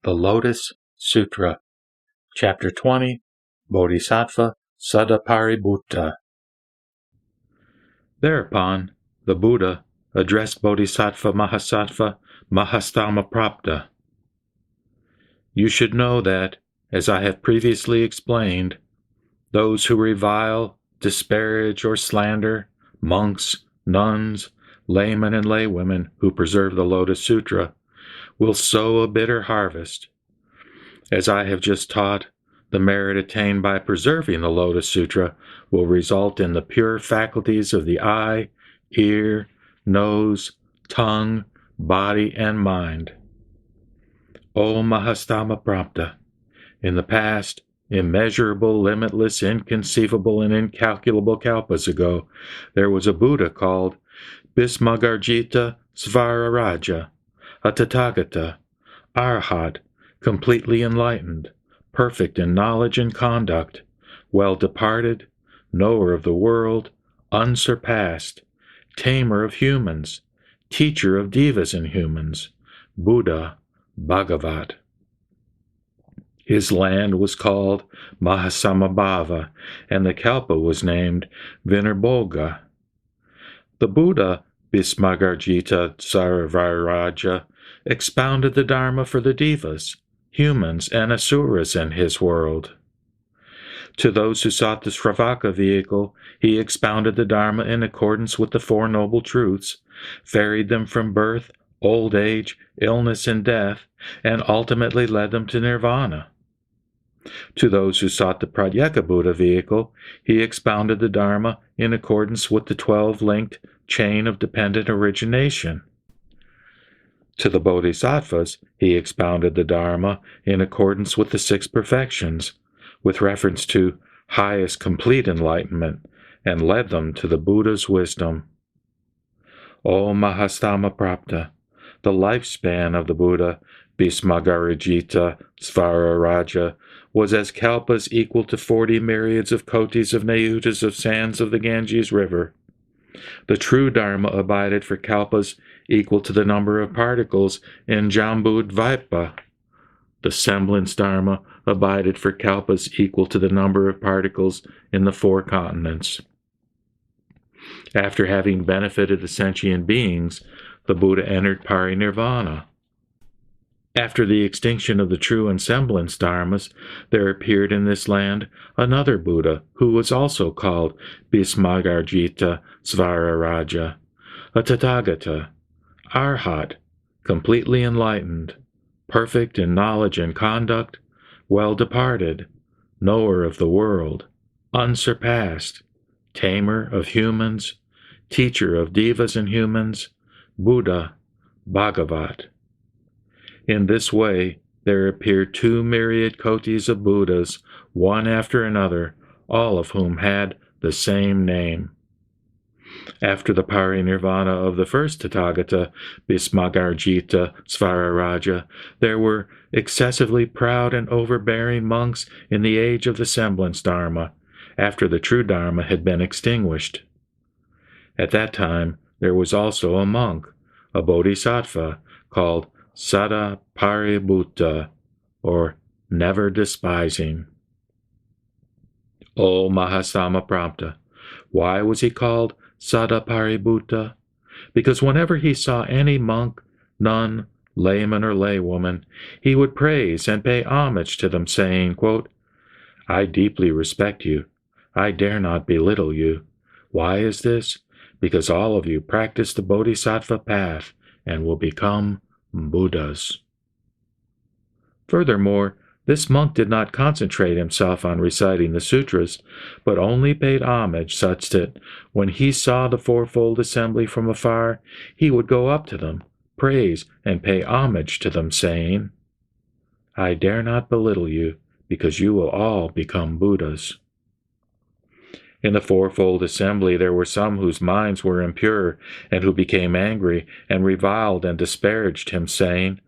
The Lotus Sutra, Chapter 20, Bodhisattva Sadaparibhutta. Thereupon, the Buddha addressed Bodhisattva Mahasattva Mahastamaprapta. You should know that, as I have previously explained, those who revile, disparage, or slander monks, nuns, laymen, and laywomen who preserve the Lotus Sutra will sow a bitter harvest. As I have just taught, the merit attained by preserving the Lotus Sutra will result in the pure faculties of the eye, ear, nose, tongue, body, and mind. O Mahastamaprapta, in the past, immeasurable, limitless, inconceivable, and incalculable kalpas ago, there was a Buddha called Bhismagarjita Svararaja, a Tathagata, Arhat, completely enlightened, perfect in knowledge and conduct, well departed, knower of the world, unsurpassed, tamer of humans, teacher of devas and humans, Buddha, Bhagavat. His land was called Mahasamabhava, and the kalpa was named Vinirboga. The Buddha, Bhismagarjita Svararaja, expounded the Dharma for the devas, humans, and asuras in his world. To those who sought the Sravaka vehicle, he expounded the Dharma in accordance with the Four Noble Truths, ferried them from birth, old age, illness, and death, and ultimately led them to nirvana. To those who sought the Pratyeka Buddha vehicle, he expounded the Dharma in accordance with the 12-linked chain of dependent origination. To the Bodhisattvas, he expounded the Dharma in accordance with the 6 perfections, with reference to highest complete enlightenment, and led them to the Buddha's wisdom. O Mahastamaprapta, the lifespan of the Buddha, Bhismagarjita Svararaja, was as kalpas equal to 40 myriads of kotis of nayutas of sands of the Ganges River. The true Dharma abided for kalpas equal to the number of particles in Jambudvipa. The semblance Dharma abided for kalpas equal to the number of particles in the 4 continents. After having benefited the sentient beings, the Buddha entered parinirvana. After the extinction of the true and semblance dharmas, there appeared in this land another Buddha, who was also called Bhismagarjita Svararaja, a Tathagata, Arhat, completely enlightened, perfect in knowledge and conduct, well departed, knower of the world, unsurpassed, tamer of humans, teacher of devas and humans, Buddha, Bhagavat. In this way, there appeared 2 myriad kotis of Buddhas, one after another, all of whom had the same name. After the parinirvana of the first Tathagata, Bhismagarjita Svararaja, there were excessively proud and overbearing monks in the age of the semblance Dharma, after the true Dharma had been extinguished. At that time, there was also a monk, a bodhisattva, called Sadaparibhutta, or never despising. O Mahastamaprapta, why was he called Sadaparibhutta? Because whenever he saw any monk, nun, layman, or laywoman, he would praise and pay homage to them, saying, quote, I deeply respect you. I dare not belittle you. Why is this? Because all of you practice the Bodhisattva path and will become Buddhas. Furthermore, this monk did not concentrate himself on reciting the sutras, but only paid homage such that when he saw the fourfold assembly from afar, he would go up to them, praise and pay homage to them, saying, I dare not belittle you, because you will all become Buddhas. In the fourfold assembly there were some whose minds were impure, and who became angry, and reviled and disparaged him, saying,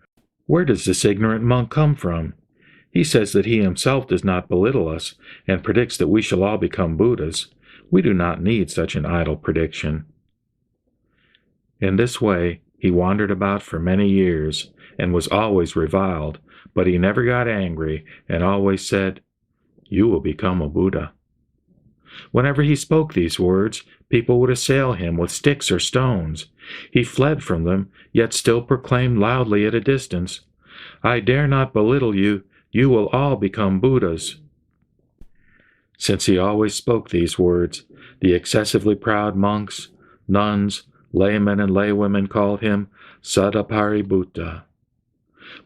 Where does this ignorant monk come from? He says that he himself does not belittle us, and predicts that we shall all become Buddhas. We do not need such an idle prediction. In this way, He wandered about for many years and was always reviled, but he never got angry and always said, "You will become a Buddha." Whenever he spoke these words, people would assail him with sticks or stones. He fled from them, yet still proclaimed loudly at a distance, "I dare not belittle you. You will all become Buddhas." Since he always spoke these words, the excessively proud monks, nuns, laymen, and laywomen called him Sadapaributta.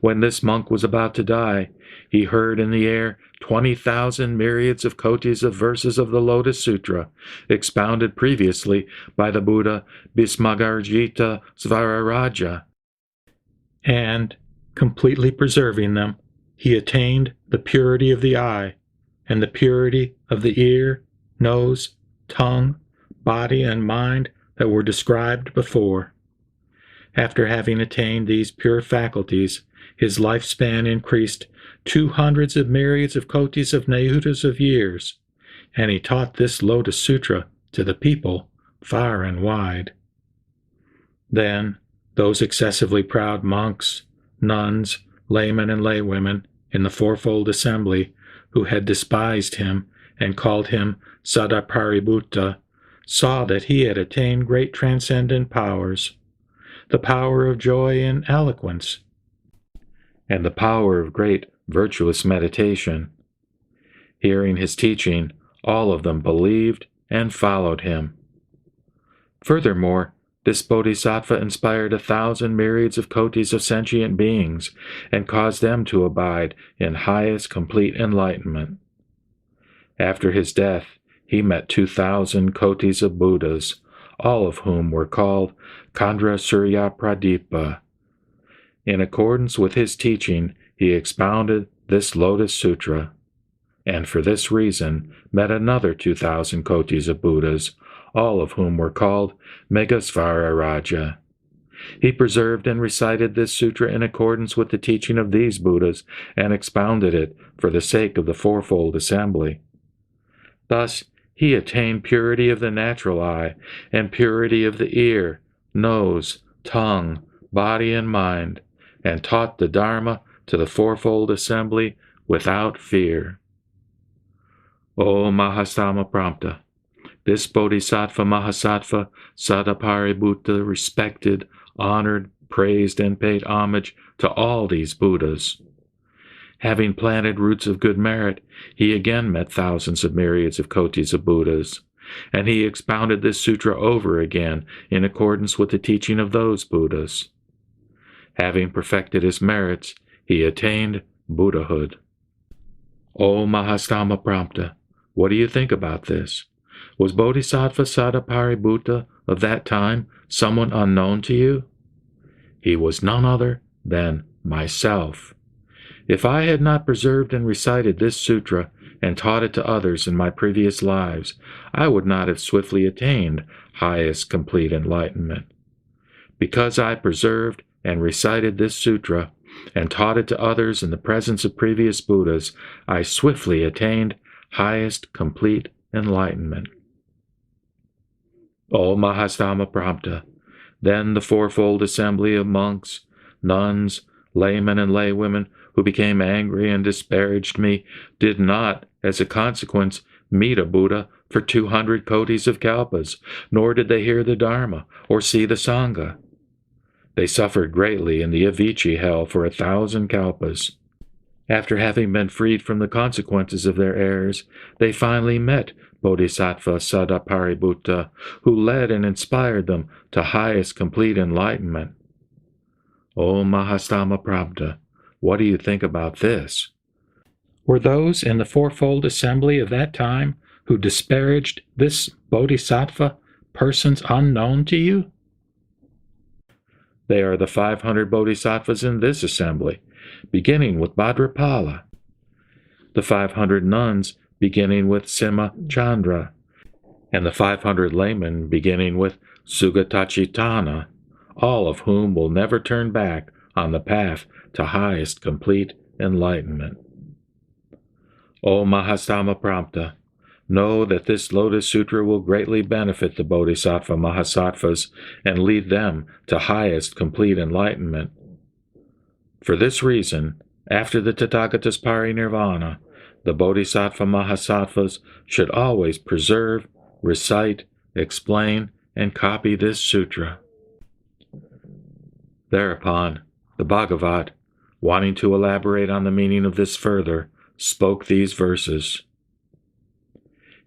When this monk was about to die, he heard in the air 20,000 myriads of kotis of verses of the Lotus Sutra, expounded previously by the Buddha Bhismagarjita Svararaja, and, completely preserving them, he attained the purity of the eye, and the purity of the ear, nose, tongue, body, and mind that were described before. After having attained these pure faculties, his lifespan increased 200 of myriads of kotis of nayutas of years, and he taught this Lotus Sutra to the people far and wide. Then those excessively proud monks, nuns, laymen, and laywomen in the fourfold assembly who had despised him and called him Sadapaributta saw that he had attained great transcendent powers, the power of joy and eloquence, and the power of great virtuous meditation. Hearing his teaching, all of them believed and followed him. Furthermore, this bodhisattva inspired 1,000 myriads of kotis of sentient beings and caused them to abide in highest complete enlightenment. After his death, he met 2,000 kotis of Buddhas, all of whom were called Khandra Surya Pradipa. In accordance with his teaching, he expounded this Lotus Sutra, and for this reason met another 2,000 kotis of Buddhas, all of whom were called Meghasvararaja. He preserved and recited this sutra in accordance with the teaching of these Buddhas and expounded it for the sake of the fourfold assembly. Thus, he attained purity of the natural eye and purity of the ear, nose, tongue, body, and mind, and taught the Dharma to the fourfold assembly without fear. O Mahastama Prampta, this Bodhisattva Mahasattva Sadapaributta respected, honored, praised, and paid homage to all these Buddhas. Having planted roots of good merit, he again met thousands of myriads of kotis of Buddhas, and he expounded this sutra over again in accordance with the teaching of those Buddhas. Having perfected his merits, he attained Buddhahood. O Mahastama Prampta, what do you think about this? Was Bodhisattva Sadapaributta of that time someone unknown to you? He was none other than myself. If I had not preserved and recited this sutra and taught it to others in my previous lives, I would not have swiftly attained highest complete enlightenment. Because I preserved and recited this sutra and taught it to others in the presence of previous Buddhas, I swiftly attained highest complete enlightenment. O Mahastama Prampta, then the fourfold assembly of monks, nuns, laymen, and laywomen who became angry and disparaged me did not, as a consequence, meet a Buddha for 200 kotis of kalpas, nor did they hear the Dharma or see the Sangha. They suffered greatly in the Avicii hell for 1,000 kalpas. After having been freed from the consequences of their errors, they finally met Bodhisattva Sadapaributta, who led and inspired them to highest complete enlightenment. O Mahastama Prampta, what do you think about this? Were those in the fourfold assembly of that time who disparaged this Bodhisattva persons unknown to you? They are the 500 Bodhisattvas in this assembly, beginning with Bhadrapala, the 500 nuns beginning with Sima Chandra, and the 500 laymen beginning with Sugatachitana, all of whom will never turn back on the path to highest complete enlightenment. O Mahastama Prampta, know that this Lotus Sutra will greatly benefit the Bodhisattva Mahasattvas and lead them to highest complete enlightenment. For this reason, after the Tathagata's parinirvana, the Bodhisattva Mahasattvas should always preserve, recite, explain, and copy this sutra. Thereupon, the Bhagavat, wanting to elaborate on the meaning of this further, spoke these verses.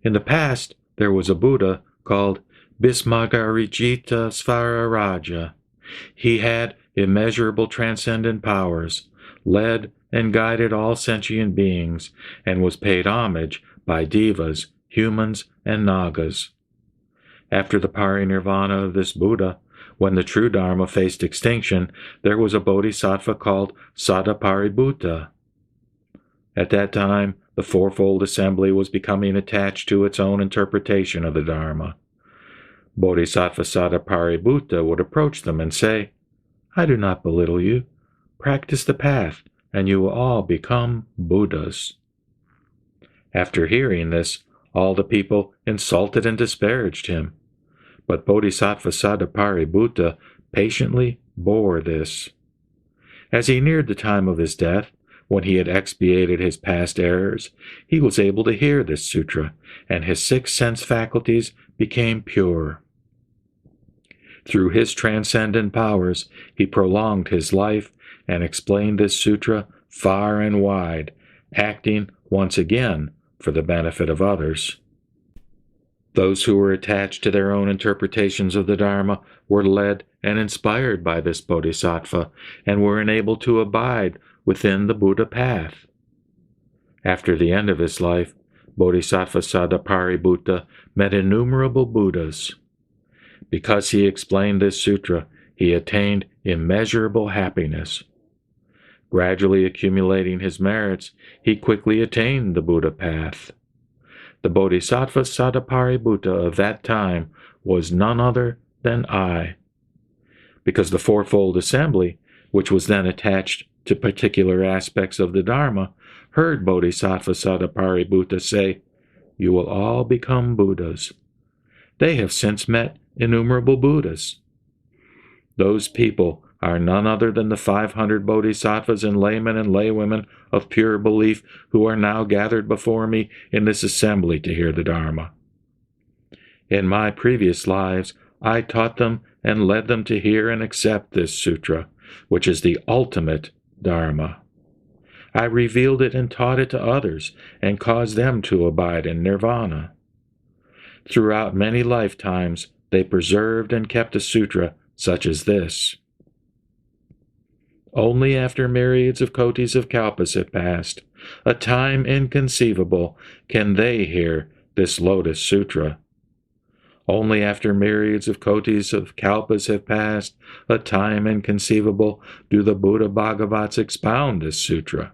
In the past, there was a Buddha called Bhismagaricita Svararaja. He had immeasurable transcendent powers, led and guided all sentient beings, and was paid homage by devas, humans, and nagas. After the parinirvana of this Buddha, when the true Dharma faced extinction, there was a bodhisattva called Sadaparibhuta. At that time, the fourfold assembly was becoming attached to its own interpretation of the Dharma. Bodhisattva Sadaparibhuta would approach them and say, "I do not belittle you. Practice the path, and you will all become Buddhas." After hearing this, all the people insulted and disparaged him. But Bodhisattva Sadaparibhuta patiently bore this. As he neared the time of his death, when he had expiated his past errors, he was able to hear this sutra, and his 6 sense faculties became pure. Through his transcendent powers, he prolonged his life and explained this sutra far and wide, acting once again for the benefit of others. Those who were attached to their own interpretations of the Dharma were led and inspired by this bodhisattva and were enabled to abide within the Buddha path. After the end of his life, Bodhisattva Sadaparibhuta met innumerable Buddhas. Because he explained this sutra, he attained immeasurable happiness. Gradually accumulating his merits, he quickly attained the Buddha path. The Bodhisattva Sadaparibhuta of that time was none other than I. Because the fourfold assembly, which was then attached to particular aspects of the Dharma, heard Bodhisattva Sadaparibhuta say, "You will all become Buddhas." They have since met innumerable Buddhas. Those people are none other than the 500 bodhisattvas and laymen and laywomen of pure belief who are now gathered before me in this assembly to hear the Dharma. In my previous lives, I taught them and led them to hear and accept this sutra, which is the ultimate Dharma. I revealed it and taught it to others and caused them to abide in nirvana. Throughout many lifetimes, they preserved and kept a sutra such as this. Only after myriads of kotis of kalpas have passed, a time inconceivable, can they hear this Lotus Sutra. Only after myriads of kotis of kalpas have passed, a time inconceivable, do the Buddha Bhagavats expound this sutra.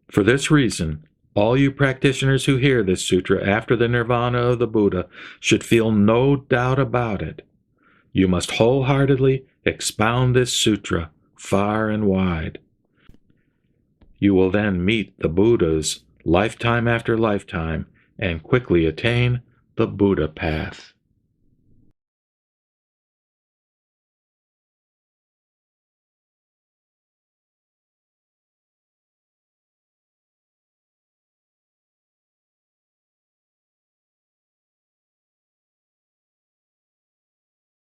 For this reason, all you practitioners who hear this sutra after the nirvana of the Buddha should feel no doubt about it. You must wholeheartedly expound this sutra far and wide. You will then meet the Buddhas lifetime after lifetime and quickly attain the Buddha path.